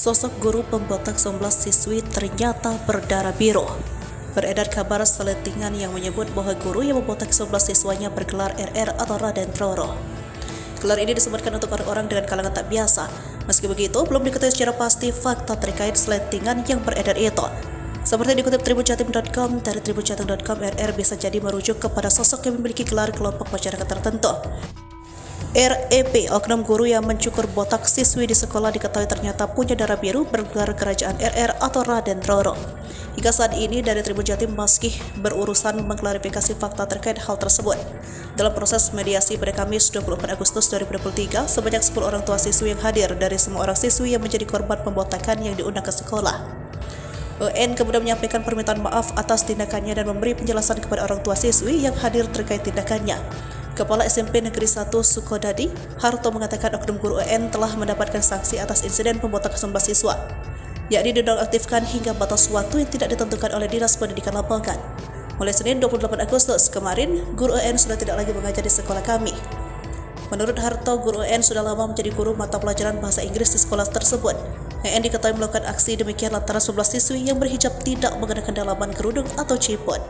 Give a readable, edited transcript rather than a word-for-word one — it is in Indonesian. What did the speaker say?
Sosok guru pembotak 11 siswi ternyata berdarah biru. Beredar kabar seletingan yang menyebut bahwa guru yang membotak 11 siswanya bergelar RR atau Raden Roro. Gelar ini disebutkan untuk orang-orang dengan kalangan tak biasa. Meski begitu, belum diketahui secara pasti fakta terkait seletingan yang beredar itu. Seperti dikutip tribunjatim.com, dari tribunjatim.com, RR bisa jadi merujuk kepada sosok yang memiliki gelar kelompok masyarakat tertentu. REP, oknum guru yang mencukur botak siswi di sekolah, diketahui ternyata punya darah biru bergelar kerajaan RR atau Raden Roro. Hingga saat ini dari Tribun Jatim masih berurusan mengklarifikasi fakta terkait hal tersebut. Dalam proses mediasi pada Kamis 24 Agustus 2023, sebanyak 10 orang tua siswi yang hadir dari semua orang siswi yang menjadi korban pembotakan yang diundang ke sekolah. UN kemudian menyampaikan permintaan maaf atas tindakannya dan memberi penjelasan kepada orang tua siswi yang hadir terkait tindakannya. Kepala SMP Negeri 1 Sukodadi, Harto, mengatakan oknum guru UN telah mendapatkan sanksi atas insiden pembotakan 11 siswa, yakni dinonaktifkan hingga batas waktu yang tidak ditentukan oleh Dinas Pendidikan Lamongan. Mulai Senin 28 Agustus kemarin, guru UN sudah tidak lagi mengajar di sekolah kami. Menurut Harto, guru UN sudah lama menjadi guru mata pelajaran bahasa Inggris di sekolah tersebut. UN diketahui melakukan aksi demikian lantaran 11 siswi yang berhijab tidak mengenakan dalaman kerudung atau ciput.